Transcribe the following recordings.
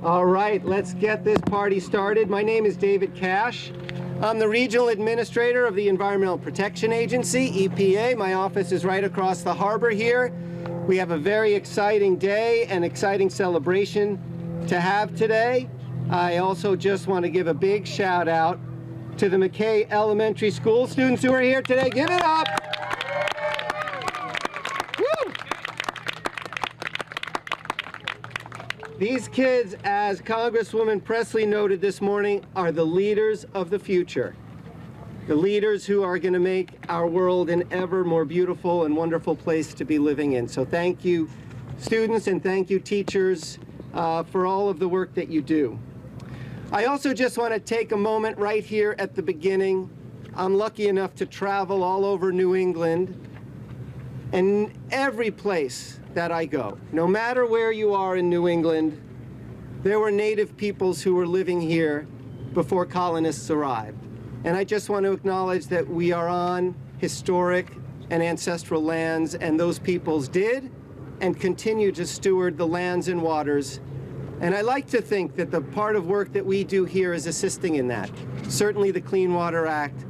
All right, let's get this party started. My name is David Cash. I'm the Regional Administrator of the Environmental Protection Agency, EPA. My office is right across the harbor here. We have a very exciting day and exciting celebration to have today. I also just want to give a big shout out to the McKay Elementary School students who are here today. Give it up! Woo! These kids, as Congresswoman Pressley noted this morning, are the leaders of the future. The leaders who are going to make our world an ever more beautiful and wonderful place to be living in. So thank you, students, and thank you, teachers, for all of the work that you do. I also just want to take a moment right here at the beginning. I'm lucky enough to travel all over New England, and every place that I go, no matter where you are in New England, there were native peoples who were living here before colonists arrived. And I just want to acknowledge that we are on historic and ancestral lands, and those peoples did and continue to steward the lands and waters. And I like to think that the part of work that we do here is assisting in that. Certainly the Clean Water Act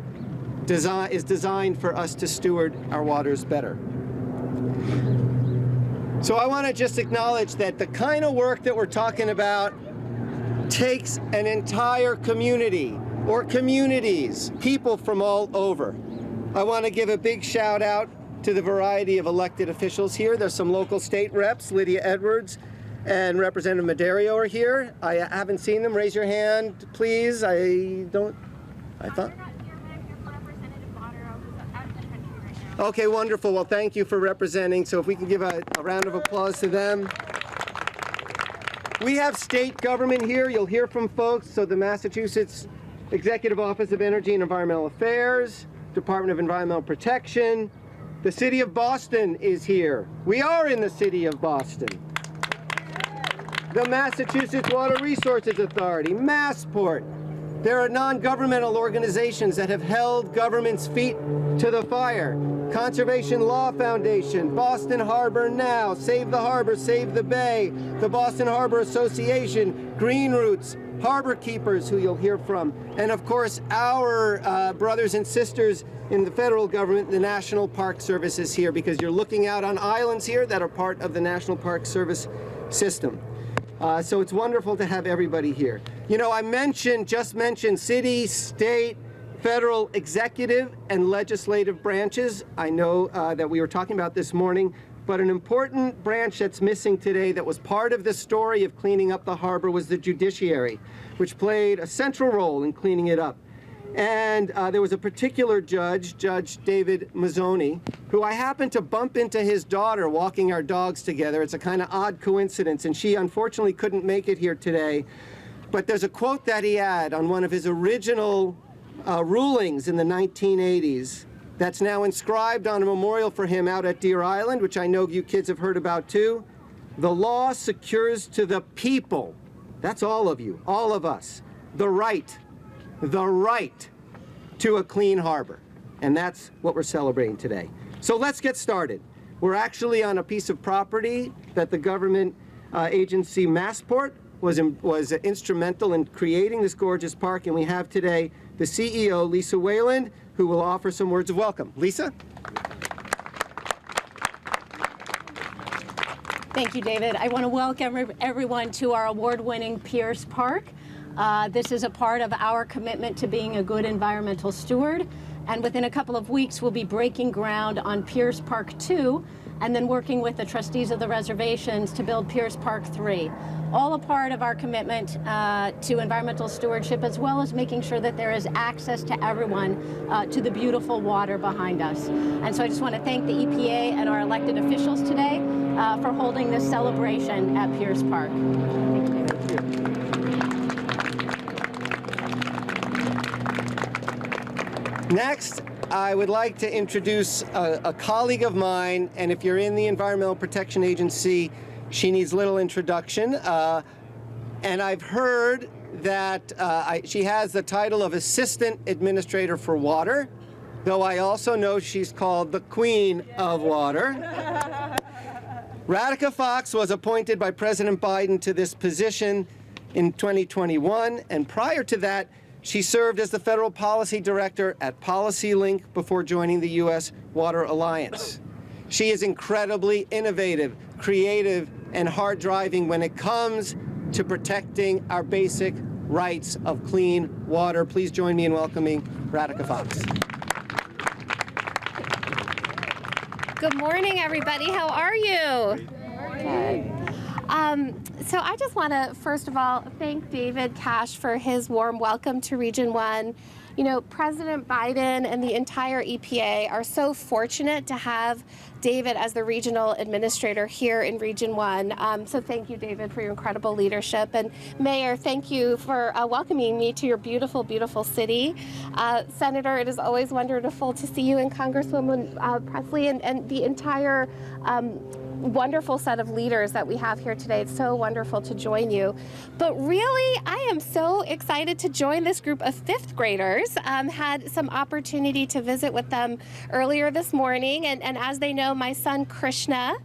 is designed for us to steward our waters better. So I want to just acknowledge that the kind of work that we're talking about takes an entire community or communities, people from all over. I want to give a big shout out to the variety of elected officials here. There's some local state reps, Lydia Edwards and Representative Madario are here. I haven't seen them. Raise your hand, please. I thought. Okay, wonderful. Well, thank you for representing. So if we can give a round of applause to them. We have state government here. You'll hear from folks. So the Massachusetts Executive Office of Energy and Environmental Affairs, Department of Environmental Protection. The City of Boston is here. We are in the City of Boston. The Massachusetts Water Resources Authority, Massport. There are non-governmental organizations that have held government's feet to the fire. Conservation Law Foundation, Boston Harbor Now, Save the Harbor, Save the Bay, the Boston Harbor Association, Green Roots, Harbor Keepers, who you'll hear from, and of course our brothers and sisters in the federal government, the National Park Service is here, because you're looking out on islands here that are part of the National Park Service system. So it's wonderful to have everybody here. You know, I just mentioned city, state, federal, executive, and legislative branches. I know that we were talking about this morning, but an important branch that's missing today that was part of the story of cleaning up the harbor was the judiciary, which played a central role in cleaning it up. And there was a particular judge, Judge David Mazzoni, who I happened to bump into his daughter walking our dogs together. It's a kind of odd coincidence, and she unfortunately couldn't make it here today. But there's a quote that he had on one of his original rulings in the 1980s that's now inscribed on a memorial for him out at Deer Island, which I know you kids have heard about too. The law secures to the people, that's all of you, all of us, the right to a clean harbor. And that's what we're celebrating today. So let's get started. We're actually on a piece of property that the government agency Massport was instrumental in creating this gorgeous park, and we have today the CEO, Lisa Wayland, who will offer some words of welcome. Lisa? Thank you, David. I want to welcome everyone to our award-winning Piers Park. This is a part of our commitment to being a good environmental steward. And within a couple of weeks, we'll be breaking ground on Piers Park 2, and then working with the trustees of the reservations to build Piers Park 3. All a part of our commitment to environmental stewardship, as well as making sure that there is access to everyone to the beautiful water behind us. And so I just want to thank the EPA and our elected officials today for holding this celebration at Piers Park. Thank you. Thank you. Next, I would like to introduce a colleague of mine, and if you're in the Environmental Protection Agency, she needs little introduction. And I've heard that she has the title of Assistant Administrator for Water, though I also know she's called the Queen of Water. Radhika Fox was appointed by President Biden to this position in 2021, and prior to that, she served as the Federal Policy Director at PolicyLink before joining the U.S. Water Alliance. She is incredibly innovative, creative, and hard-driving when it comes to protecting our basic rights of clean water. Please join me in welcoming Radhika Fox. Good morning, everybody. How are you? Good. So I just want to, first of all, thank David Cash for his warm welcome to Region 1. You know, President Biden and the entire EPA are so fortunate to have David as the regional administrator here in Region 1. So thank you, David, for your incredible leadership. And Mayor, thank you for welcoming me to your beautiful, beautiful city. Senator, it is always wonderful to see you, and Congresswoman Pressley and the entire wonderful set of leaders that we have here today. It's so wonderful to join you. But really, I am so excited to join this group of fifth graders. Had some opportunity to visit with them earlier this morning, and as they know, my son Krishna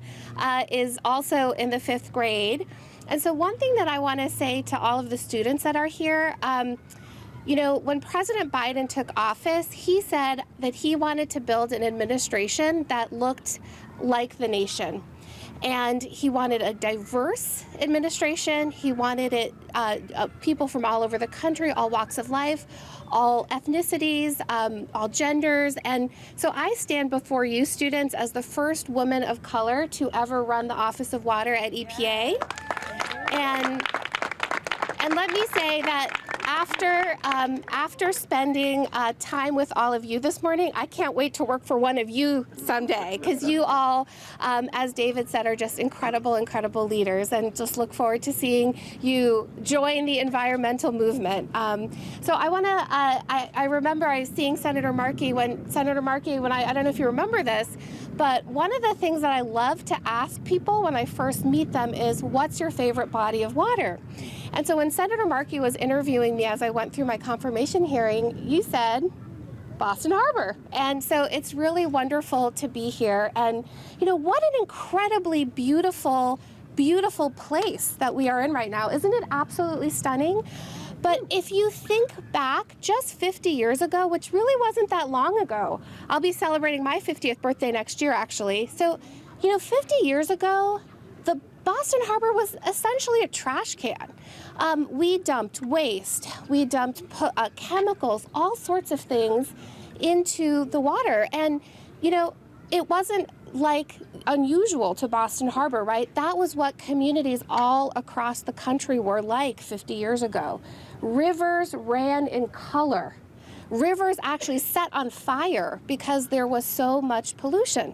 is also in the fifth grade. And so one thing that I want to say to all of the students that are here, you know, when President Biden took office, he said that he wanted to build an administration that looked like the nation. And he wanted a diverse administration. He wanted it people from all over the country, all walks of life, all ethnicities, all genders. And so I stand before you students as the first woman of color to ever run the Office of Water at EPA. And let me say that after spending time with all of you this morning, I can't wait to work for one of you someday, because you all, as David said, are just incredible, incredible leaders, and just look forward to seeing you join the environmental movement. So I want to, I remember I was seeing Senator Markey when I don't know if you remember this, but one of the things that I love to ask people when I first meet them is, what's your favorite body of water? And so when Senator Markey was interviewing me as I went through my confirmation hearing, you said Boston Harbor. And so it's really wonderful to be here. And, you know, what an incredibly beautiful, beautiful place that we are in right now. Isn't it absolutely stunning? But if you think back just 50 years ago, which really wasn't that long ago, I'll be celebrating my 50th birthday next year, actually. So, you know, 50 years ago, the Boston Harbor was essentially a trash can. We dumped waste, we dumped chemicals, all sorts of things into the water. And, you know, it wasn't like unusual to Boston Harbor, right? That was what communities all across the country were like 50 years ago. Rivers ran in color. Rivers actually set on fire because there was so much pollution.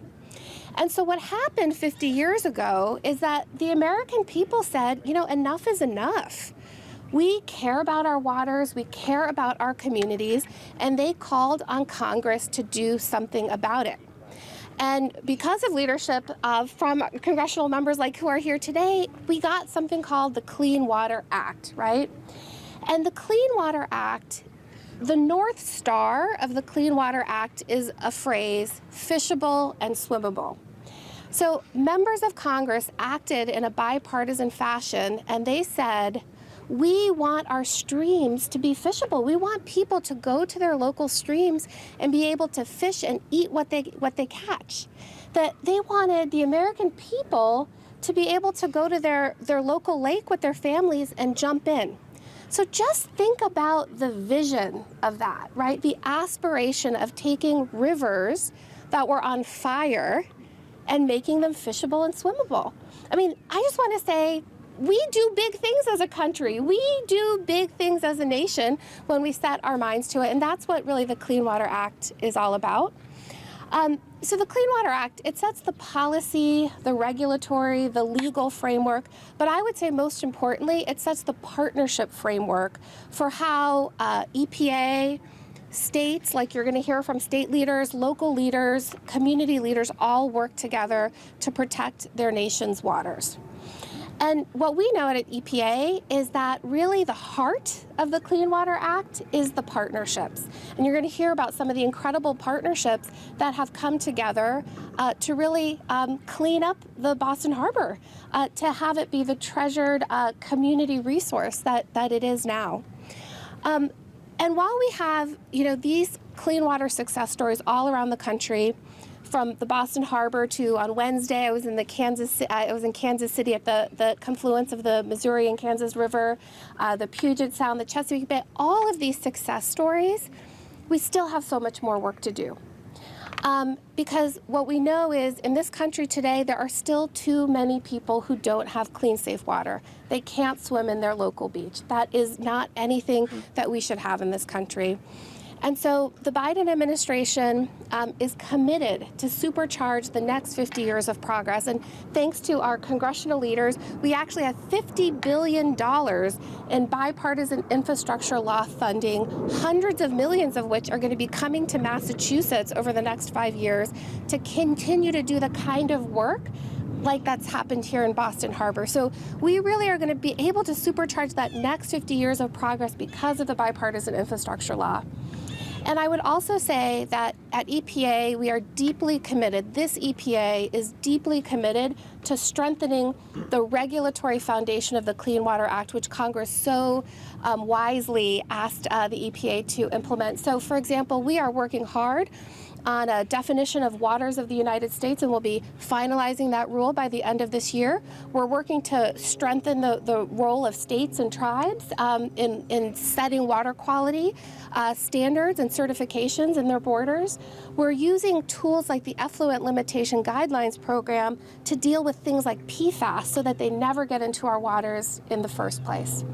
And so what happened 50 years ago is that the American people said, you know, enough is enough. We care about our waters, we care about our communities, and they called on Congress to do something about it. And because of leadership from congressional members like who are here today, we got something called the Clean Water Act, right? And the Clean Water Act, the North Star of the Clean Water Act is a phrase, fishable and swimmable. So members of Congress acted in a bipartisan fashion, and they said, we want our streams to be fishable. We want people to go to their local streams and be able to fish and eat what they catch. That they wanted the American people to be able to go to their local lake with their families and jump in. So just think about the vision of that, right? The aspiration of taking rivers that were on fire and making them fishable and swimmable. I mean, I just want to say, we do big things as a country. We do big things as a nation when we set our minds to it, and that's what really the Clean Water Act is all about. So the Clean Water Act, it sets the policy, the regulatory, the legal framework, but I would say most importantly, it sets the partnership framework for how EPA, states, like you're going to hear from state leaders, local leaders, community leaders, all work together to protect their nation's waters. And what we know at EPA is that really the heart of the Clean Water Act is the partnerships. And you're going to hear about some of the incredible partnerships that have come together to really clean up the Boston Harbor, to have it be the treasured community resource that it is now. And while we have, these clean water success stories all around the country, from the Boston Harbor to on Wednesday, I was in Kansas City at the confluence of the Missouri and Kansas River, the Puget Sound, the Chesapeake Bay, all of these success stories, we still have so much more work to do. Because what we know is in this country today, there are still too many people who don't have clean, safe water. They can't swim in their local beach. That is not anything that we should have in this country. And so the Biden administration is committed to supercharge the next 50 years of progress. And thanks to our congressional leaders, we actually have $50 billion in bipartisan infrastructure law funding, hundreds of millions of which are going to be coming to Massachusetts over the next 5 years to continue to do the kind of work like that's happened here in Boston Harbor. So we really are going to be able to supercharge that next 50 years of progress because of the bipartisan infrastructure law. And I would also say that at EPA, we are deeply committed, this EPA is deeply committed to strengthening the regulatory foundation of the Clean Water Act, which Congress so wisely asked the EPA to implement. So, for example, we are working hard on a definition of waters of the United States, and we'll be finalizing that rule by the end of this year. We're working to strengthen the role of states and tribes in setting water quality standards and certifications in their borders. We're using tools like the Effluent Limitation Guidelines program to deal with things like PFAS so that they never get into our waters in the first place.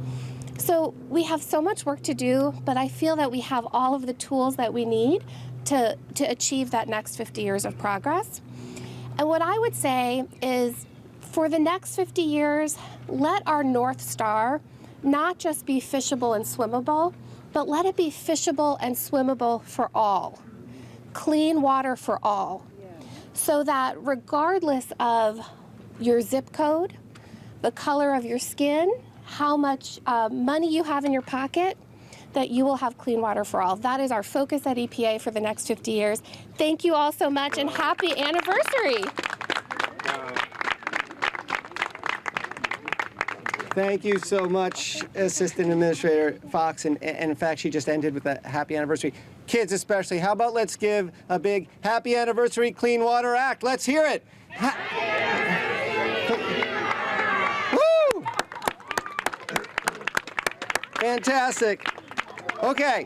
So we have so much work to do, but I feel that we have all of the tools that we need to achieve that next 50 years of progress. And what I would say is, for the next 50 years, let our North Star not just be fishable and swimmable, but let it be fishable and swimmable for all. Clean water for all. So that regardless of your zip code, the color of your skin, how much money you have in your pocket, that you will have clean water for all. That is our focus at EPA for the next 50 years. Thank you all so much, and happy anniversary. Thank you so much, Assistant Administrator Fox. And in fact, she just ended with a happy anniversary. Kids especially, how about let's give a big happy anniversary Clean Water Act. Let's hear it. Woo! Fantastic. Okay,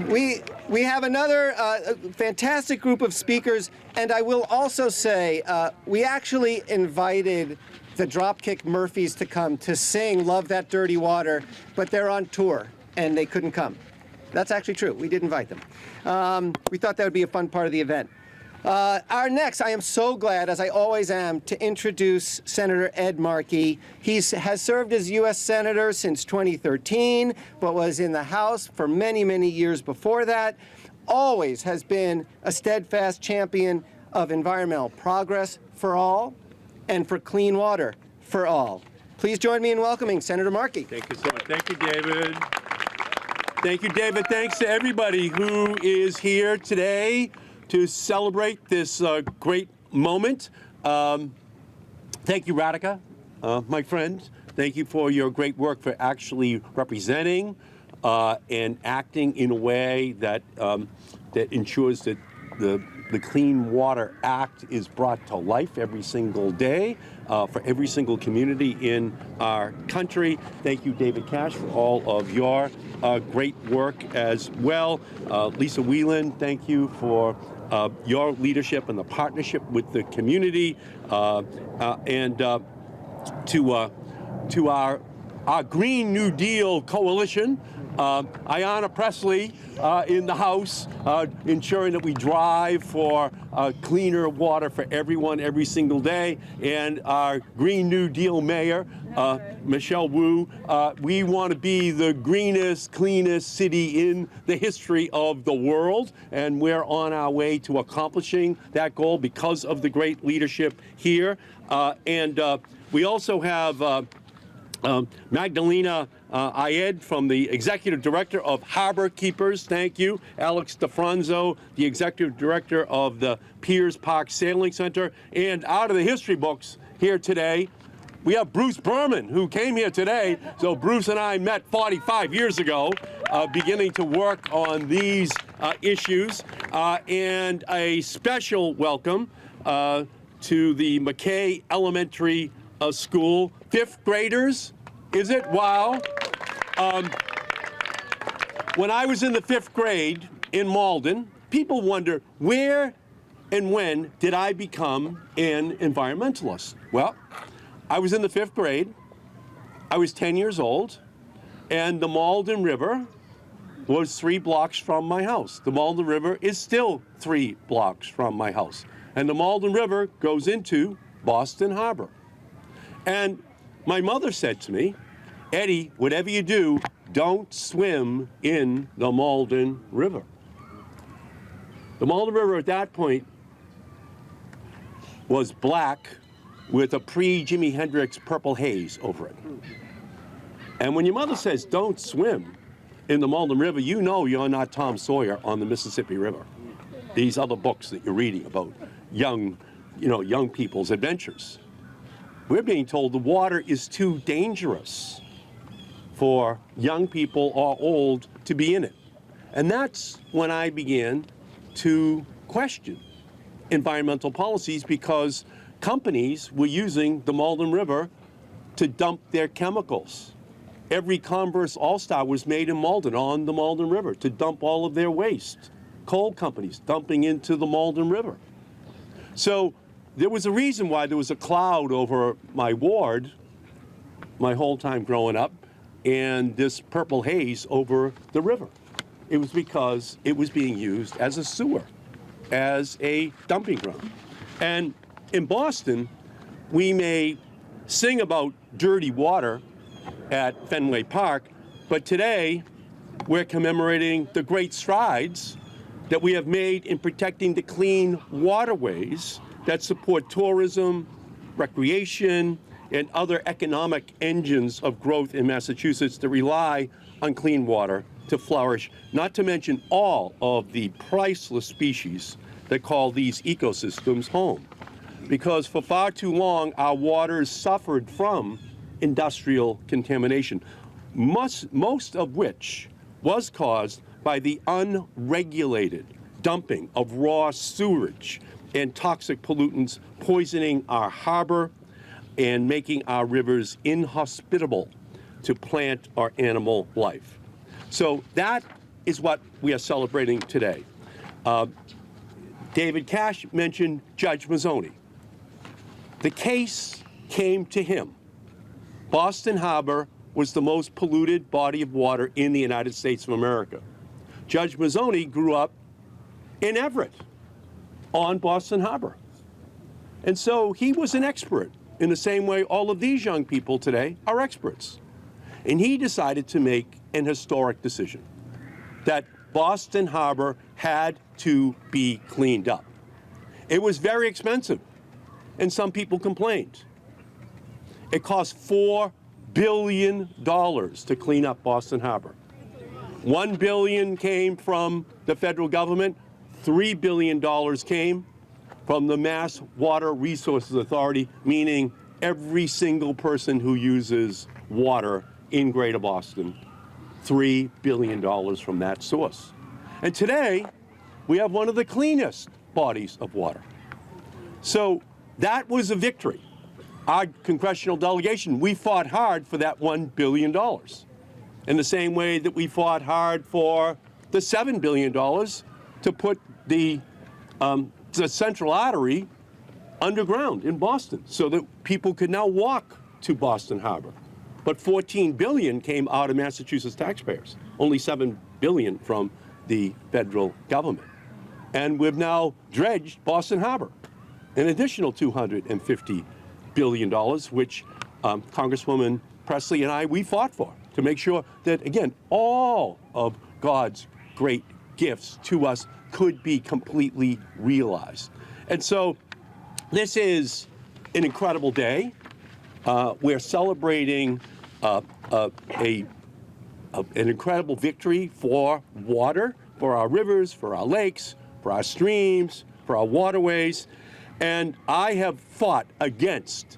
we have another fantastic group of speakers, and I will also say we actually invited the Dropkick Murphys to come to sing Love That Dirty Water, but they're on tour and they couldn't come. That's actually true. We did invite them. We thought that would be a fun part of the event. Our next, I am so glad, as I always am, to introduce Senator Ed Markey. He has served as U.S. Senator since 2013, but was in the House for many, many years before that. Always has been a steadfast champion of environmental progress for all and for clean water for all. Please join me in welcoming Senator Markey. Thank you so much. Thank you, David. Thank you, David. Thanks to everybody who is here today to celebrate this great moment. Thank you, Radhika, my friend. Thank you for your great work for actually representing and acting in a way that that ensures that the Clean Water Act is brought to life every single day for every single community in our country. Thank you, David Cash, for all of your great work as well. Lisa Whelan, thank you for your leadership and the partnership with the community, and to our our Green New Deal coalition, Ayanna Pressley in the House, ensuring that we drive for cleaner water for everyone every single day, and our Green New Deal mayor, Michelle Wu. We want to be the greenest, cleanest city in the history of the world, and we're on our way to accomplishing that goal because of the great leadership here. We also have Magdalena Ayed from the Executive Director of Harbor Keepers, thank you. Alex DeFranzo, the Executive Director of the Piers Park Sailing Center. And out of the history books here today, we have Bruce Berman, who came here today. So Bruce and I met 45 years ago, beginning to work on these issues. And a special welcome to the McKay Elementary School, 5th graders, is it? Wow. When I was in the 5th grade in Malden, people wonder, where and when did I become an environmentalist? Well, I was in the 5th grade, I was 10 years old, and the Malden River was 3 blocks from my house. The Malden River is still 3 blocks from my house. And the Malden River goes into Boston Harbor. And my mother said to me, Eddie, whatever you do, don't swim in the Malden River. The Malden River at that point was black with a pre-Jimi Hendrix purple haze over it. And when your mother says don't swim in the Malden River, you know you're not Tom Sawyer on the Mississippi River. These other books that you're reading about young people's adventures. We're being told the water is too dangerous for young people or old to be in it. And that's when I began to question environmental policies, because companies were using the Malden River to dump their chemicals. Every Converse All-Star was made in Malden, on the Malden River, to dump all of their waste. Coal companies dumping into the Malden River. So there was a reason why there was a cloud over my ward my whole time growing up, and this purple haze over the river. It was because it was being used as a sewer, as a dumping ground. And in Boston, we may sing about dirty water at Fenway Park, but today we're commemorating the great strides that we have made in protecting the clean waterways that support tourism, recreation, and other economic engines of growth in Massachusetts that rely on clean water to flourish, not to mention all of the priceless species that call these ecosystems home. Because for far too long, our waters suffered from industrial contamination, most of which was caused by the unregulated dumping of raw sewage and toxic pollutants, poisoning our harbor and making our rivers inhospitable to plant or animal life. So that is what we are celebrating today. David Cash mentioned Judge Mazzoni. The case came to him. Boston Harbor was the most polluted body of water in the United States of America. Judge Mazzoni grew up in Everett on Boston Harbor. And so he was an expert in the same way all of these young people today are experts. And he decided to make an historic decision that Boston Harbor had to be cleaned up. It was very expensive, and some people complained. It cost $4 billion to clean up Boston Harbor. $1 billion came from the federal government, $3 billion came from the Mass Water Resources Authority, meaning every single person who uses water in Greater Boston, $3 billion from that source. And today, we have one of the cleanest bodies of water. So that was a victory. Our congressional delegation, we fought hard for that $1 billion. In the same way that we fought hard for the $7 billion to put the central artery underground in Boston so that people could now walk to Boston Harbor. but 14 billion came out of Massachusetts taxpayers, only 7 billion from the federal government. And we've now dredged Boston Harbor, an additional $250 billion, which Congresswoman Pressley and I, we fought for, to make sure that, again, all of God's great gifts to us could be completely realized. And so this is an incredible day. We're celebrating an incredible victory for water, for our rivers, for our lakes, for our streams, for our waterways. And I have fought against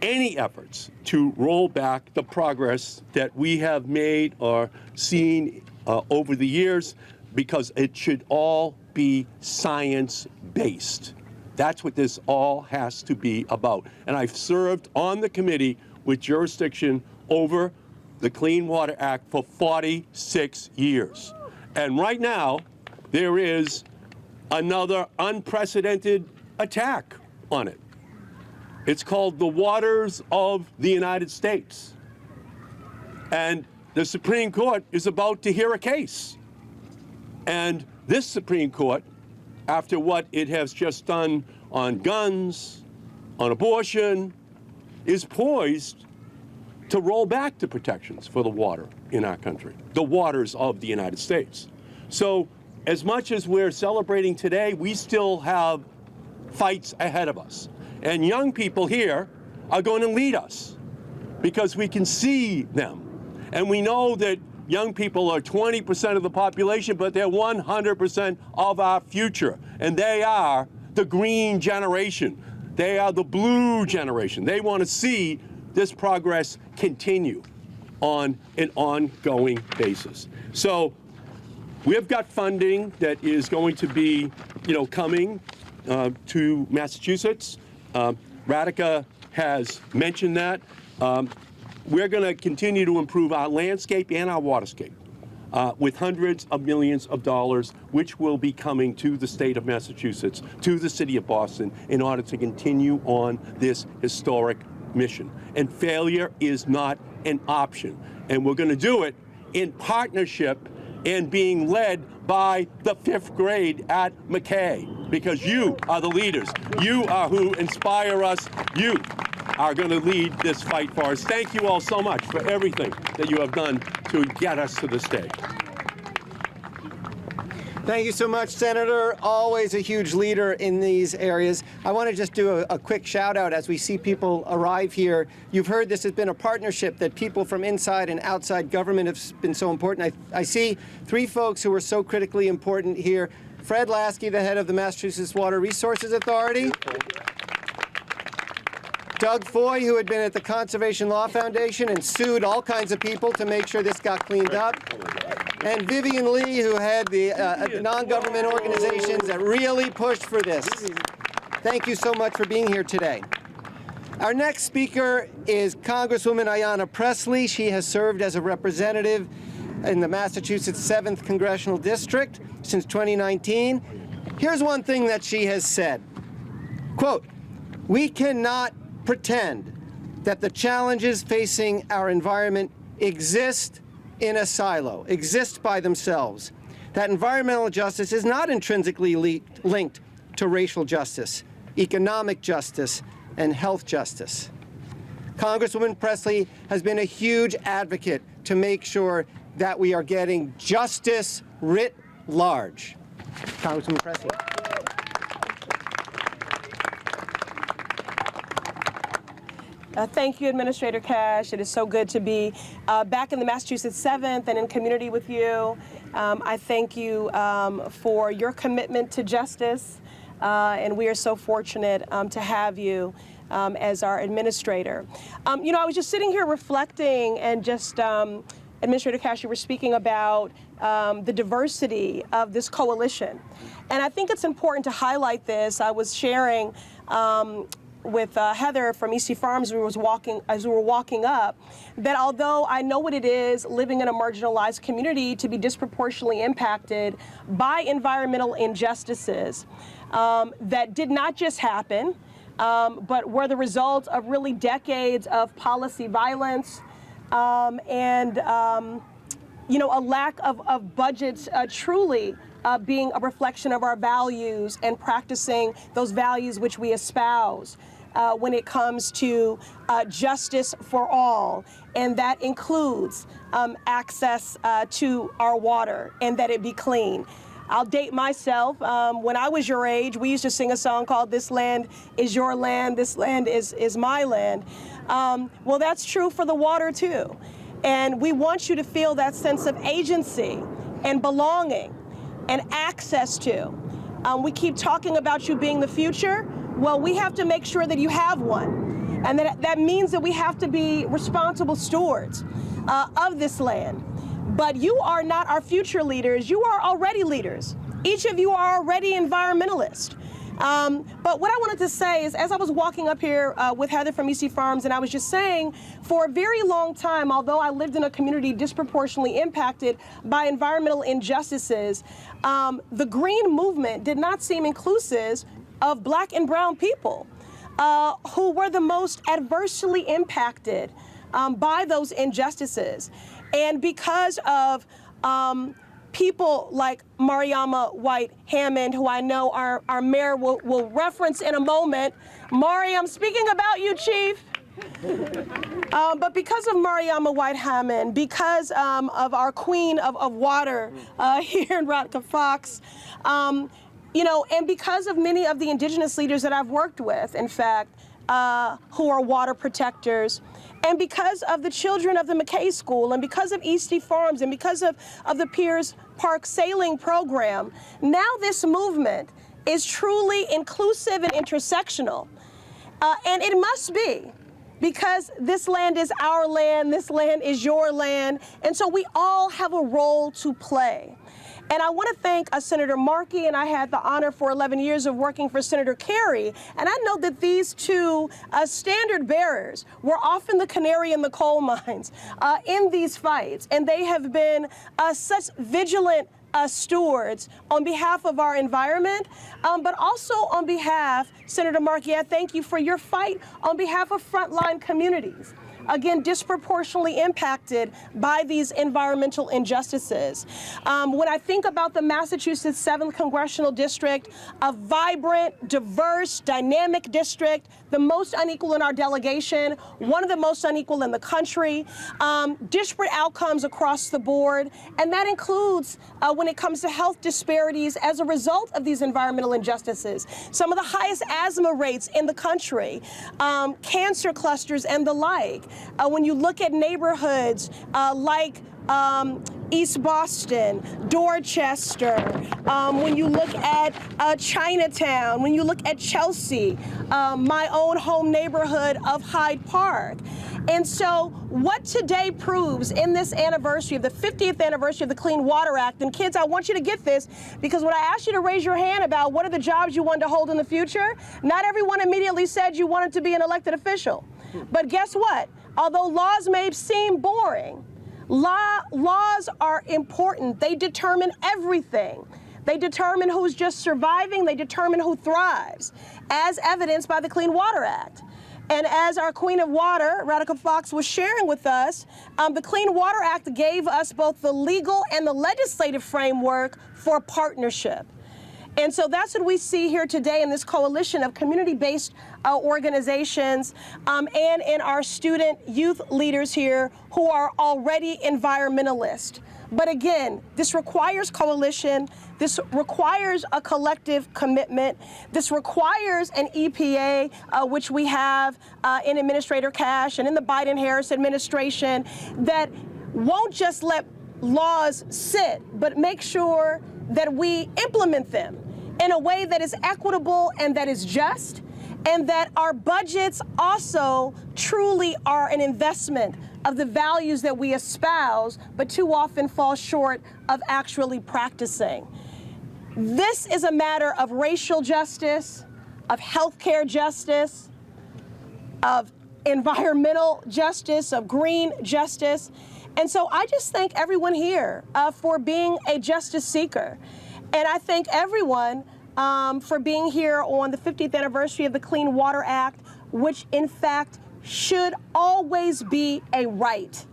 any efforts to roll back the progress that we have made or seen over the years, because it should all be science-based. That's what this all has to be about. And I've served on the committee with jurisdiction over the Clean Water Act for 46 years. And right now, there is another unprecedented attack on it. It's called the waters of the United States. And the Supreme Court is about to hear a case. And this Supreme Court, after what it has just done on guns, on abortion, is poised to roll back the protections for the water in our country, the waters of the United States. So as much as we're celebrating today, we still have fights ahead of us. And young people here are going to lead us, because we can see them. And we know that young people are 20% of the population, but they're 100% of our future. And they are the green generation. They are the blue generation. They want to see this progress continue on an ongoing basis. So we've got funding that is going to be, coming to Massachusetts. Radhika has mentioned that. We're going to continue to improve our landscape and our waterscape with hundreds of millions of dollars, which will be coming to the state of Massachusetts, to the city of Boston, in order to continue on this historic mission. And failure is not an option. And we're going to do it in partnership and being led by the 5th grade at McKay, because you are the leaders. You are who inspire us. You are going to lead this fight for us. Thank you all so much for everything that you have done to get us to this day. Thank you so much, Senator. Always a huge leader in these areas. I want to just do a quick shout out as we see people arrive here. You've heard this has been a partnership that people from inside and outside government have been so important. I see 3 folks who are so critically important here. Fred Lasky, the head of the Massachusetts Water Resources Authority. Doug Foy, who had been at the Conservation Law Foundation and sued all kinds of people to make sure this got cleaned up. And Vivian Lee, who had the non-government organizations that really pushed for this. Thank you so much for being here today. Our next speaker is Congresswoman Ayanna Pressley. She has served as a representative in the Massachusetts 7th Congressional District since 2019. Here's one thing that she has said. Quote, "We cannot pretend that the challenges facing our environment exist in a silo, exist by themselves. That environmental justice is not intrinsically linked to racial justice, economic justice, and health justice." Congresswoman Pressley has been a huge advocate to make sure that we are getting justice writ large. Congresswoman Pressley. Thank you, Administrator Cash. It is so good to be back in the Massachusetts 7th and in community with you. I thank you for your commitment to justice, and we are so fortunate to have you as our administrator. I was just sitting here reflecting, and just, Administrator Cash, you were speaking about the diversity of this coalition. And I think it's important to highlight this. I was sharing with Heather from EC Farms as we were walking up, that although I know what it is living in a marginalized community to be disproportionately impacted by environmental injustices that did not just happen, but were the result of really decades of policy violence, You know, a lack of budgets truly being a reflection of our values and practicing those values which we espouse when it comes to justice for all. And that includes access to our water and that it be clean. I'll date myself. When I was your age, we used to sing a song called "This Land is Your Land, This Land is My Land." Well, that's true for the water too. And we want you to feel that sense of agency and belonging and access to. We keep talking about you being the future. Well, we have to make sure that you have one. And that means that we have to be responsible stewards of this land. But you are not our future leaders. You are already leaders. Each of you are already environmentalists. But what I wanted to say is, as I was walking up here with Heather from EC Farms, and I was just saying, for a very long time, although I lived in a community disproportionately impacted by environmental injustices, the green movement did not seem inclusive of Black and brown people who were the most adversely impacted by those injustices. And because of people like Mariama White Hammond, who I know our mayor will reference in a moment. Mari, I'm speaking about you, Chief. But because of Mariama White Hammond, because of our queen of water here in Radka Fox, you know, and because of many of the indigenous leaders that I've worked with, in fact, who are water protectors, and because of the children of the McKay School, and because of EC Farms, and because of the Piers Park sailing program, now this movement is truly inclusive and intersectional. And it must be, because this land is our land, this land is your land, and so we all have a role to play. And I want to thank Senator Markey, and I had the honor for 11 years of working for Senator Kerry. And I know that these two standard bearers were often the canary in the coal mines in these fights. And they have been such vigilant stewards on behalf of our environment, but also on behalf, Senator Markey, I thank you for your fight on behalf of frontline communities. Again, disproportionately impacted by these environmental injustices. When I think about the Massachusetts 7th Congressional District, a vibrant, diverse, dynamic district, the most unequal in our delegation, one of the most unequal in the country, disparate outcomes across the board, and that includes when it comes to health disparities as a result of these environmental injustices. Some of the highest asthma rates in the country, cancer clusters and the like. When you look at neighborhoods like East Boston, Dorchester, when you look at Chinatown, when you look at Chelsea, my own home neighborhood of Hyde Park. And so what today proves in this anniversary of the 50th anniversary of the Clean Water Act, and kids, I want you to get this, because when I asked you to raise your hand about what are the jobs you wanted to hold in the future, not everyone immediately said you wanted to be an elected official. But guess what? Although laws may seem boring, laws are important. They determine everything. They determine who's just surviving. They determine who thrives, as evidenced by the Clean Water Act. And as our Queen of Water, Radka Fox, was sharing with us, the Clean Water Act gave us both the legal and the legislative framework for partnership. And so that's what we see here today in this coalition of community-based organizations and in our student youth leaders here who are already environmentalists. But again, this requires coalition. This requires a collective commitment. This requires an EPA, which we have in Administrator Cash and in the Biden-Harris administration, that won't just let laws sit, but make sure that we implement them in a way that is equitable and that is just, and that our budgets also truly are an investment of the values that we espouse, but too often fall short of actually practicing. This is a matter of racial justice, of healthcare justice, of environmental justice, of green justice. And so I just thank everyone here for being a justice seeker. And I thank everyone for being here on the 50th anniversary of the Clean Water Act, which in fact should always be a right.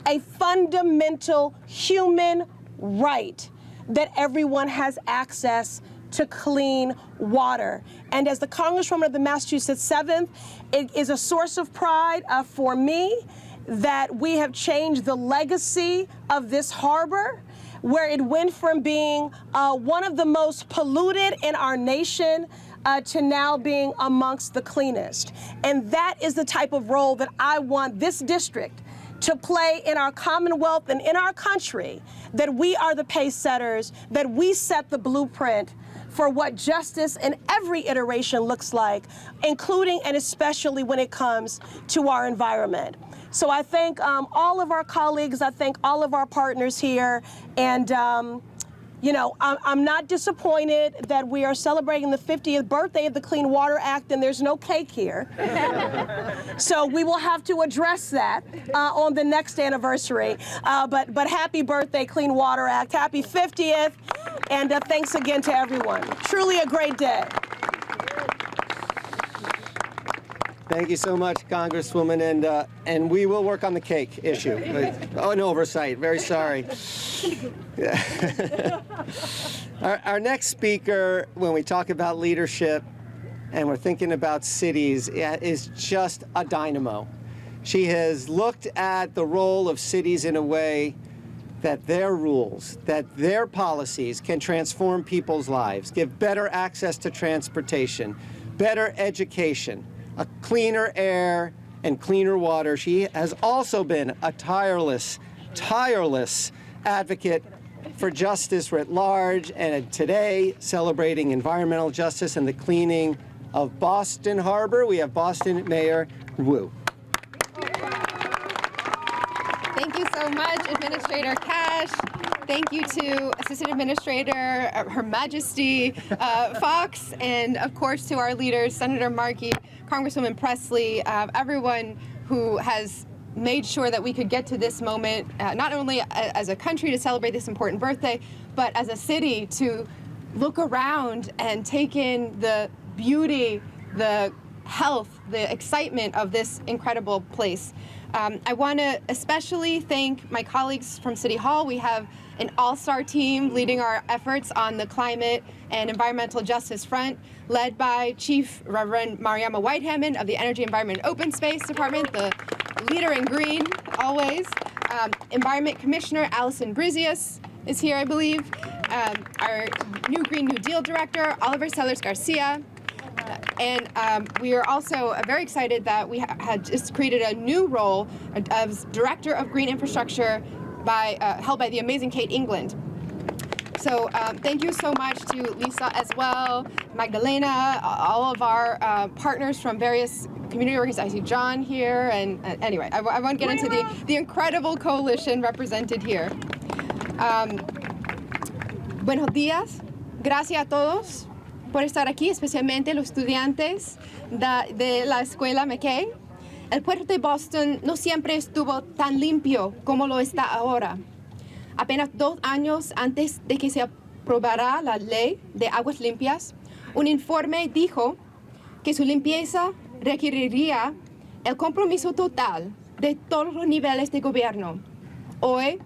a fundamental human right that everyone has access to clean water. And as the Congresswoman of the Massachusetts 7th, it is a source of pride for me that we have changed the legacy of this harbor, where it went from being one of the most polluted in our nation to now being amongst the cleanest. And that is the type of role that I want this district to play in our Commonwealth and in our country, that we are the pace setters, that we set the blueprint for what justice in every iteration looks like, including and especially when it comes to our environment. So I thank all of our colleagues, I thank all of our partners here, and you know, I'm not disappointed that we are celebrating the 50th birthday of the Clean Water Act and there's no cake here. So we will have to address that on the next anniversary. But happy birthday, Clean Water Act. Happy 50th. And thanks again to everyone. Truly a great day. Thank you so much, Congresswoman, and we will work on the cake issue. Oh, an oversight. Very sorry. Our next speaker, when we talk about leadership and we're thinking about cities, is just a dynamo. She has looked at the role of cities in a way that their rules, that their policies can transform people's lives, give better access to transportation, better education, a cleaner air and cleaner water. She has also been a tireless advocate for justice writ large, and today celebrating environmental justice and the cleaning of Boston Harbor. We have Boston Mayor Wu. Thank you so much, Administrator Cash. Thank you to Assistant Administrator, Her Majesty Fox, and of course to our leaders, Senator Markey, Congresswoman Pressley, everyone who has made sure that we could get to this moment, not only as a country to celebrate this important birthday, but as a city to look around and take in the beauty, the health, the excitement of this incredible place. I want to especially thank my colleagues from City Hall. We have an all-star team leading our efforts on the climate and environmental justice front, led by Chief Reverend Mariama Whitehammond of the Energy, Environment, and Open Space Department, the leader in green, always. Environment Commissioner Allison Brizius is here, I believe. Our new Green New Deal Director, Oliver Sellers Garcia. And we are also very excited that we had just created a new role as Director of Green Infrastructure held by the amazing Kate England. So thank you so much to Lisa as well, Magdalena, all of our partners from various community organizations. I see John here, and anyway, I won't get into the incredible coalition represented here. Buenos días, gracias a todos por estar aquí, especialmente los estudiantes de la Escuela Mackay. El puerto de Boston no siempre estuvo tan limpio como lo está ahora. Apenas 2 años antes de que se aprobara la ley de aguas limpias, un informe dijo que su limpieza requeriría el compromiso total de todos los niveles de gobierno. Hoy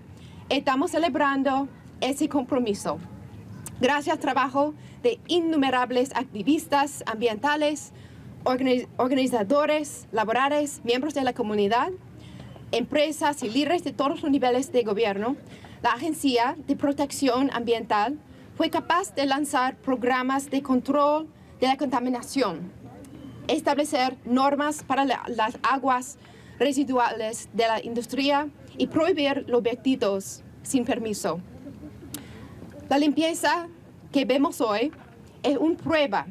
estamos celebrando ese compromiso. Gracias al trabajo de innumerables activistas ambientales, organizadores laborales, miembros de la comunidad, empresas y líderes de todos los niveles de gobierno, la Agencia de Protección Ambiental fue capaz de lanzar programas de control de la contaminación, establecer normas para las aguas residuales de la industria y prohibir los vertidos sin permiso. La limpieza que vemos hoy es una prueba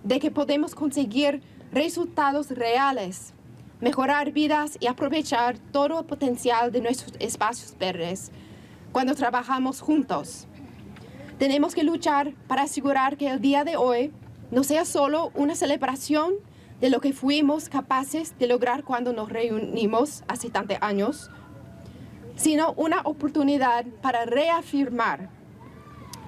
de que podemos conseguir resultados reales, mejorar vidas y aprovechar todo el potencial de nuestros espacios verdes cuando trabajamos juntos. Tenemos que luchar para asegurar que el día de hoy no sea solo una celebración de lo que fuimos capaces de lograr cuando nos reunimos hace tantos años, sino una oportunidad para reafirmar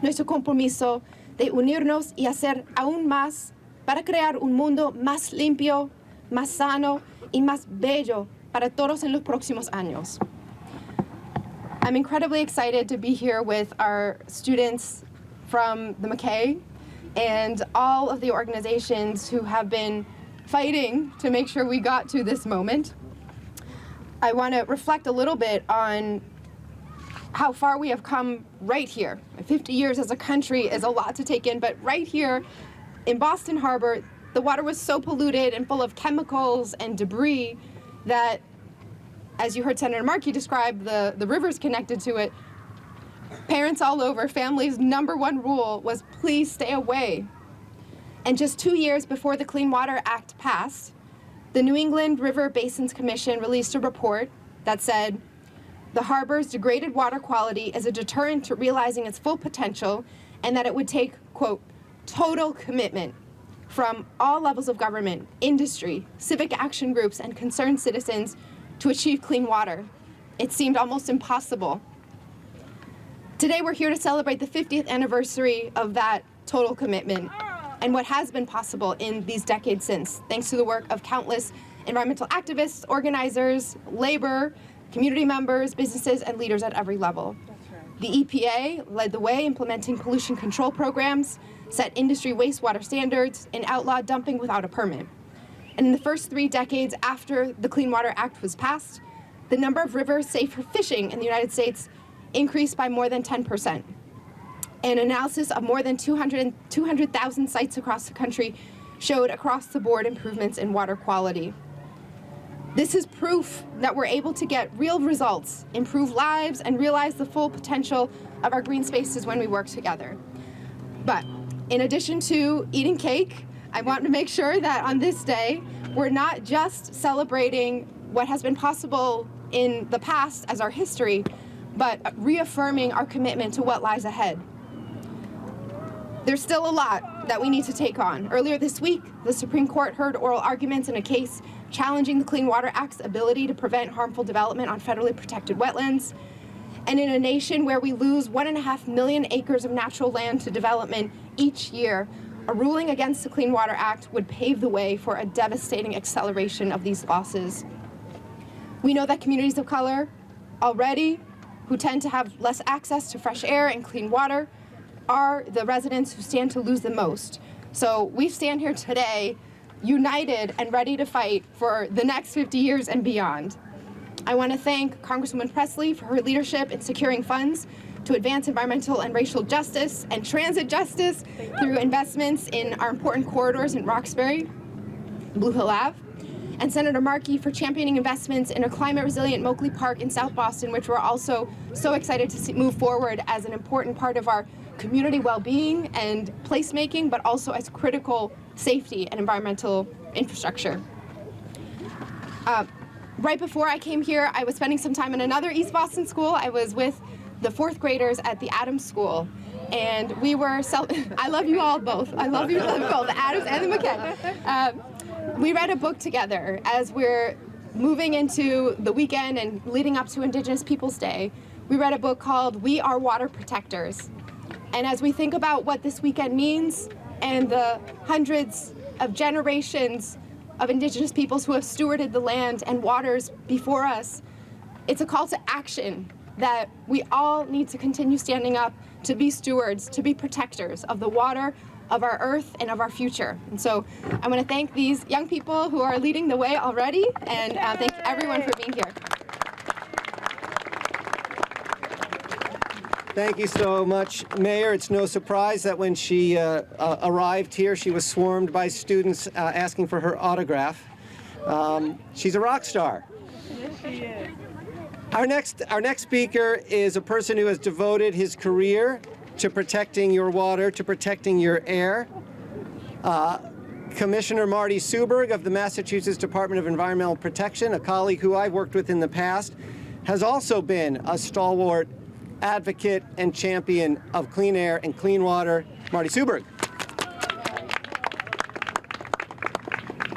nuestro compromiso de unirnos y hacer aún más para crear un mundo más limpio, más sano y más bello para todos en los próximos años. I'm incredibly excited to be here with our students from the McKay and all of the organizations who have been fighting to make sure we got to this moment. I want to reflect a little bit on how far we have come right here. 50 years as a country is a lot to take in, but right here in Boston Harbor, the water was so polluted and full of chemicals and debris that, as you heard Senator Markey describe the rivers connected to it, parents all over, families' #1 rule was please stay away. And just 2 years before the Clean Water Act passed, the New England River Basins Commission released a report that said, the harbor's degraded water quality is a deterrent to realizing its full potential, and that it would take, quote, total commitment from all levels of government, industry, civic action groups, and concerned citizens to achieve clean water. It seemed almost impossible. Today we're here to celebrate the 50th anniversary of that total commitment and what has been possible in these decades since, thanks to the work of countless environmental activists, organizers, labor, community members, businesses, and leaders at every level. The EPA led the way implementing pollution control programs, set industry wastewater standards, and outlawed dumping without a permit. And in the first 3 decades after the Clean Water Act was passed, the number of rivers safe for fishing in the United States increased by more than 10%. An analysis of more than 200,000 sites across the country showed across-the-board improvements in water quality. This is proof that we're able to get real results, improve lives, and realize the full potential of our green spaces when we work together. But in addition to eating cake, I want to make sure that on this day, we're not just celebrating what has been possible in the past as our history, but reaffirming our commitment to what lies ahead. There's still a lot that we need to take on. Earlier this week, the Supreme Court heard oral arguments in a case challenging the Clean Water Act's ability to prevent harmful development on federally protected wetlands. And in a nation where we lose 1.5 million acres of natural land to development each year, a ruling against the Clean Water Act would pave the way for a devastating acceleration of these losses. We know that communities of color already, who tend to have less access to fresh air and clean water, are the residents who stand to lose the most. So we stand here today united and ready to fight for the next 50 years and beyond. I want to thank Congresswoman Pressley for her leadership in securing funds to advance environmental and racial justice and transit justice through investments in our important corridors in Roxbury, Blue Hill Ave, and Senator Markey for championing investments in a climate-resilient Moakley Park in South Boston, which we're also so excited to move forward as an important part of our community well-being and placemaking, but also as critical safety and environmental infrastructure. Right before I came here, I was spending some time in another East Boston school. I was with the 4th graders at the Adams School, and we were, I love you all both. I love you both, the Adams and the McKay. We read a book together as we're moving into the weekend and leading up to Indigenous Peoples Day. We read a book called We Are Water Protectors. And as we think about what this weekend means and the hundreds of generations of Indigenous peoples who have stewarded the land and waters before us, it's a call to action that we all need to continue standing up to be stewards, to be protectors of the water, of our earth, and of our future. And so I want to thank these young people who are leading the way already, and thank everyone for being here. Thank you so much, Mayor. It's no surprise that when she arrived here, she was swarmed by students asking for her autograph. She's a rock star. Yes, she is. Our next speaker is a person who has devoted his career to protecting your water, to protecting your air. Commissioner Marty Suberg of the Massachusetts Department of Environmental Protection, a colleague who I've worked with in the past, has also been a stalwart advocate and champion of clean air and clean water. Marty Suberg.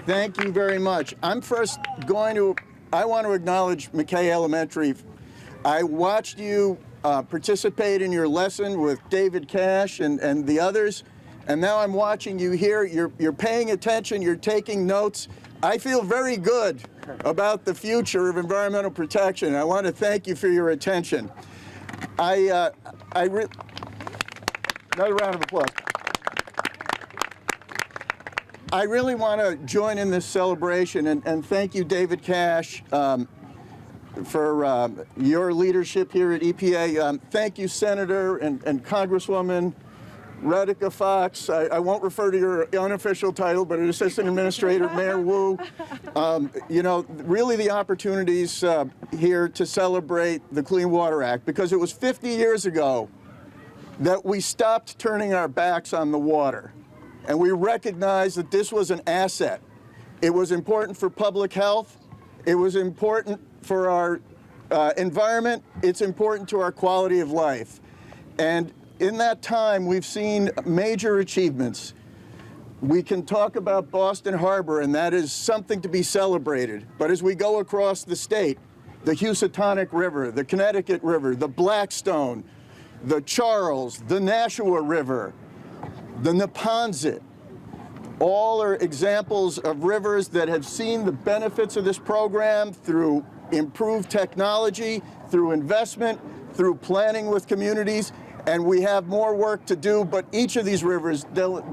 Thank you very much. I'm first I want to acknowledge McKay Elementary. I watched you participate in your lesson with David Cash and the others, and now I'm watching you here. You're paying attention, you're taking notes. I feel very good about the future of environmental protection. I want to thank you for your attention. Another round of applause. I really want to join in this celebration and thank you, David Cash, for your leadership here at EPA. Thank you, Senator and Congresswoman Radhika Fox. I won't refer to your unofficial title, but Assistant Administrator Mayor Wu. You know, really the opportunities here to celebrate the Clean Water Act, because it was 50 years ago that we stopped turning our backs on the water. And we recognized that this was an asset. It was important for public health. It was important for our environment. It's important to our quality of life. And in that time, we've seen major achievements. We can talk about Boston Harbor, and that is something to be celebrated. But as we go across the state, the Housatonic River, the Connecticut River, the Blackstone, the Charles, the Nashua River, the Neponset, all are examples of rivers that have seen the benefits of this program through improved technology, through investment, through planning with communities, and we have more work to do, but each of these rivers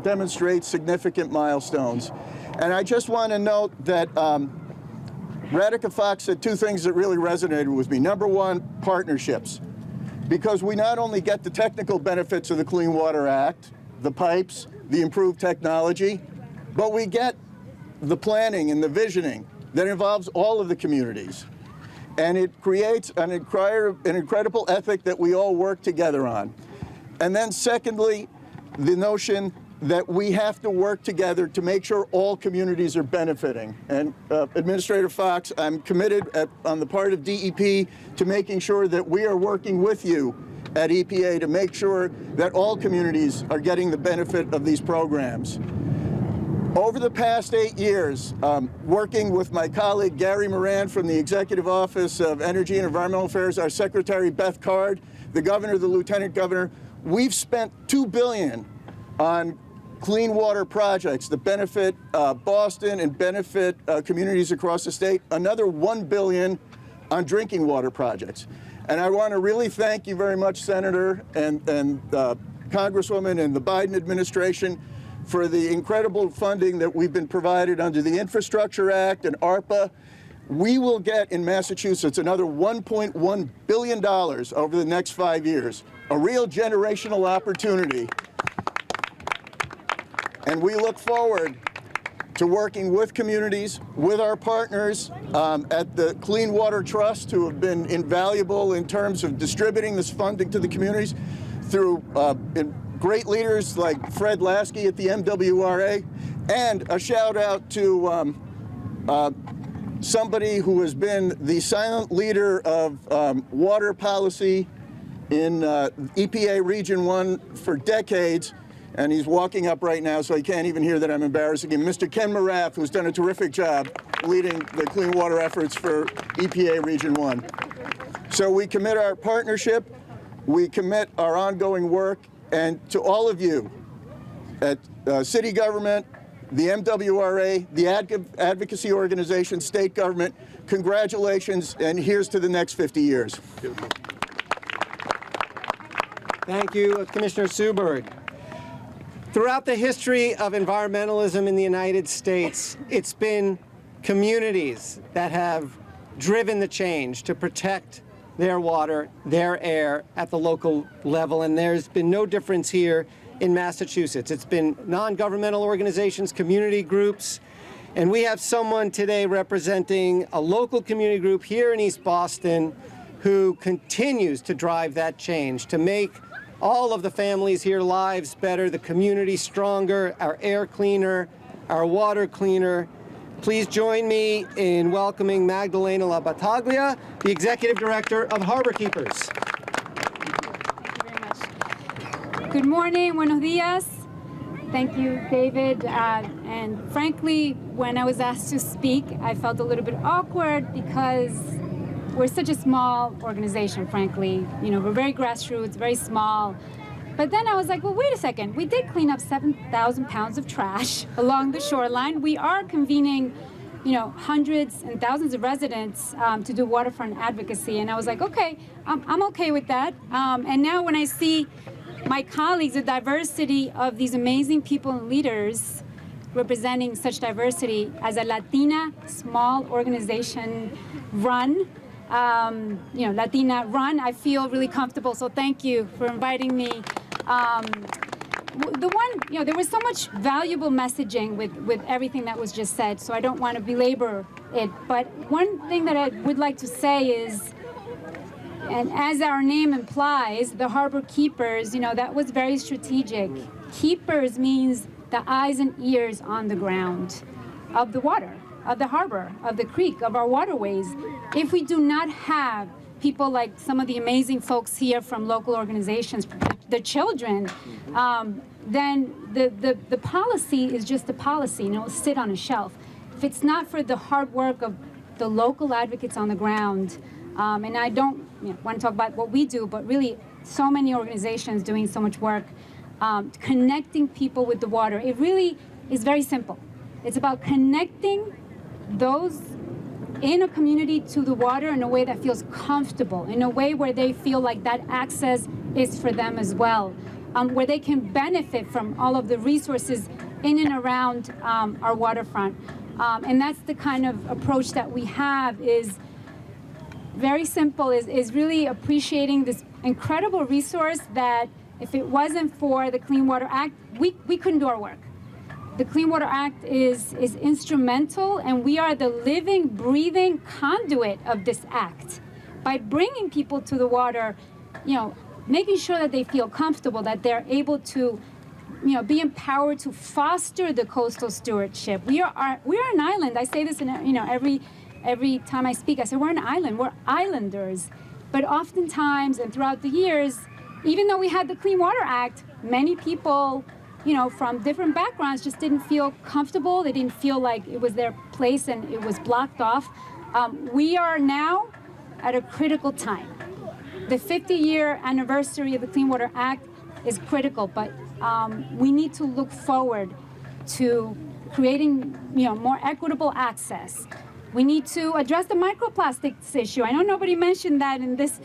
demonstrates significant milestones. And I just want to note that Radhika Fox said two things that really resonated with me. Number one, partnerships. Because we not only get the technical benefits of the Clean Water Act, the pipes, the improved technology, but we get the planning and the visioning that involves all of the communities. And it creates an incredible ethic that we all work together on. And then secondly, the notion that we have to work together to make sure all communities are benefiting. And Administrator Fox, I'm committed on the part of DEP to making sure that we are working with you at EPA to make sure that all communities are getting the benefit of these programs. Over the past 8 years, working with my colleague Gary Moran from the Executive Office of Energy and Environmental Affairs, our Secretary Beth Card, the Governor, the Lieutenant Governor, we've spent $2 billion on clean water projects that benefit Boston and benefit communities across the state, another $1 billion on drinking water projects. And I want to really thank you very much, Senator and Congresswoman and the Biden administration for the incredible funding that we've been provided under the Infrastructure Act and ARPA. We will get in Massachusetts another $1.1 billion over the next 5 years, a real generational opportunity. And we look forward to working with communities, with our partners at the Clean Water Trust, who have been invaluable in terms of distributing this funding to the communities, through great leaders like Fred Lasky at the MWRA, and a shout out to somebody who has been the silent leader of water policy in EPA Region 1 for decades, and he's walking up right now, so he can't even hear that I'm embarrassing him. Mr. Ken Morath, who's done a terrific job leading the clean water efforts for EPA Region 1. So we commit our partnership, we commit our ongoing work, and to all of you at city government, the MWRA, the advocacy organization, state government, congratulations, and here's to the next 50 years. Thank you, Commissioner Suberd. Throughout the history of environmentalism in the United States, it's been communities that have driven the change to protect their water, their air at the local level, and there's been no difference here in Massachusetts. It's been non-governmental organizations, community groups, and we have someone today representing a local community group here in East Boston who continues to drive that change, to make all of the families here lives better, the community stronger, our air cleaner, our water cleaner. Please join me in welcoming Magdalena La Battaglia, the Executive Director of Harbor Keepers. Thank you very much. Good morning, buenos dias. Thank you, David. And frankly, when I was asked to speak, I felt a little bit awkward because we're such a small organization, frankly. You know, we're very grassroots, very small. But then I was like, well, wait a second. We did clean up 7,000 pounds of trash along the shoreline. We are convening hundreds and thousands of residents to do waterfront advocacy. And I was like, okay, I'm okay with that. And now when I see my colleagues, the diversity of these amazing people and leaders representing such diversity as a Latina small organization run, Latina run, I feel really comfortable. So thank you for inviting me. There was so much valuable messaging with everything that was just said, so I don't want to belabor it. But one thing that I would like to say is, and as our name implies, the harbor keepers, that was very strategic. Keepers means the eyes and ears on the ground of the water, of the harbor, of the creek, of our waterways. If we do not have people like some of the amazing folks here from local organizations, the children, then the policy is just a policy, and it'll sit on a shelf. If it's not for the hard work of the local advocates on the ground, and I don't want to talk about what we do, but really so many organizations doing so much work, connecting people with the water. It really is very simple. It's about connecting those in a community to the water in a way that feels comfortable, in a way where they feel like that access is for them as well, where they can benefit from all of the resources in and around our waterfront. And that's the kind of approach that we have, is very simple, is really appreciating this incredible resource that if it wasn't for the Clean Water Act, we couldn't do our work. The Clean Water Act is instrumental, and we are the living, breathing conduit of this act. By bringing people to the water, making sure that they feel comfortable, that they're able to, be empowered to foster the coastal stewardship. We are an island. I say this in every time I speak. I say we're an island. We're islanders. But oftentimes and throughout the years, even though we had the Clean Water Act, many people, from different backgrounds just didn't feel comfortable. They didn't feel like it was their place and it was blocked off. We are now at a critical time. The 50-year anniversary of the Clean Water Act is critical, but we need to look forward to creating, more equitable access. We need to address the microplastics issue. I know nobody mentioned that in this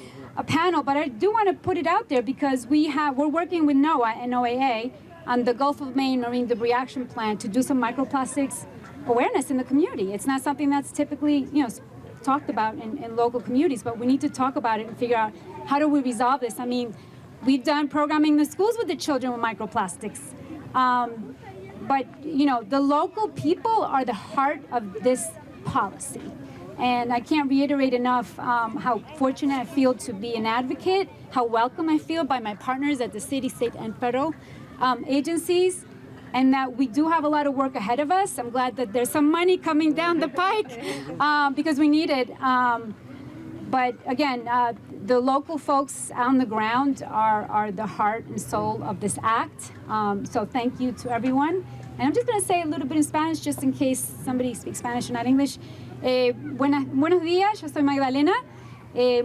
panel, but I do want to put it out there because we're working with NOAA and OAA on the Gulf of Maine Marine Debris Action Plan to do some microplastics awareness in the community. It's not something that's typically, talked about in local communities, but we need to talk about it and figure out how do we resolve this. I mean, we've done programming in the schools with the children with microplastics. But, the local people are the heart of this policy. And I can't reiterate enough how fortunate I feel to be an advocate, how welcome I feel by my partners at the city, state, and federal agencies, and that we do have a lot of work ahead of us. I'm glad that there's some money coming down the pike because we need it. But again, the local folks on the ground are the heart and soul of this act. So thank you to everyone. And I'm just going to say a little bit in Spanish, just in case somebody speaks Spanish and not English. Buenos días, yo soy Magdalena.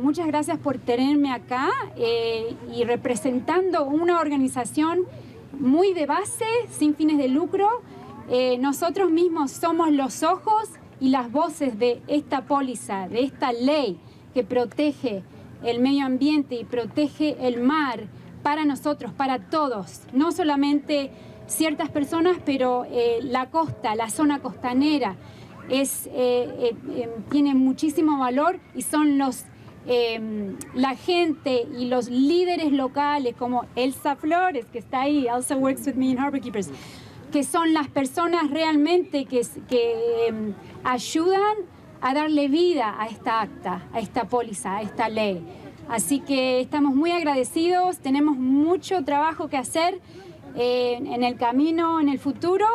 Muchas gracias por tenerme acá y representando una organización muy de base, sin fines de lucro. Nosotros mismos somos los ojos y las voces de esta póliza, de esta ley que protege el medio ambiente y protege el mar para nosotros, para todos, no solamente ciertas personas, pero la costa, la zona costanera, tiene muchísimo valor y son la gente y los líderes locales como Elsa Flores, que está ahí, Elsa works with me in Harbor Keepers, que son las personas realmente que ayudan a darle vida a esta acta, a esta póliza, a esta ley. Así que estamos muy agradecidos, tenemos mucho trabajo que hacer en el camino, en el futuro,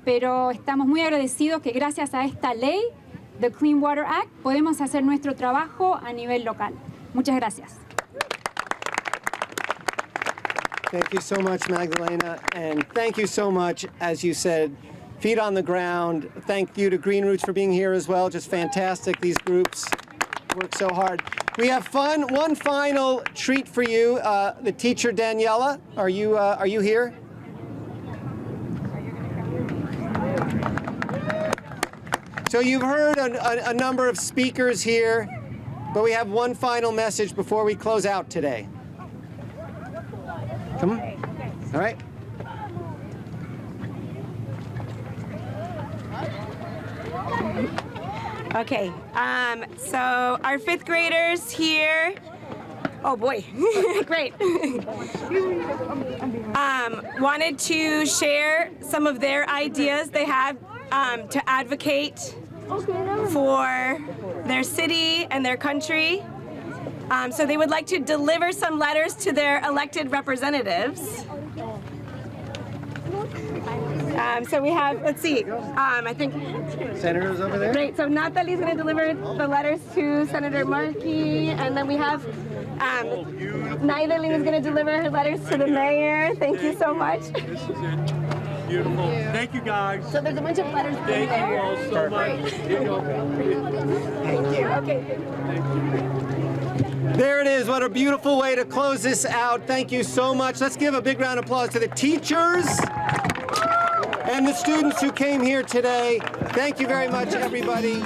pero estamos muy agradecidos que gracias a esta ley, the Clean Water Act, podemos hacer nuestro trabajo a nivel local. Muchas gracias. Thank you so much, Magdalena, and thank you so much, as you said, feet on the ground. Thank you to Green Roots for being here as well. Just fantastic. These groups work so hard. We have fun. One final treat for you. The teacher, Daniela, are you here? So you've heard a number of speakers here, but we have one final message before we close out today. Come on. All right. Okay, so our 5th graders here, oh boy, great. Wanted to share some of their ideas they have to advocate for their city and their country. So they would like to deliver some letters to their elected representatives. So we have, let's see, I think. Senators over there? Great, so Natalie's going to deliver the letters to Senator Markey, and then we have Naidelin is going to deliver her letters to the mayor. Thank you so much. This is it. Beautiful. Thank you, guys. So there's a bunch of letters. Thank you all so much. Here you go. Thank you. Okay. There it is. What a beautiful way to close this out. Thank you so much. Let's give a big round of applause to the teachers and the students who came here today. Thank you very much, everybody.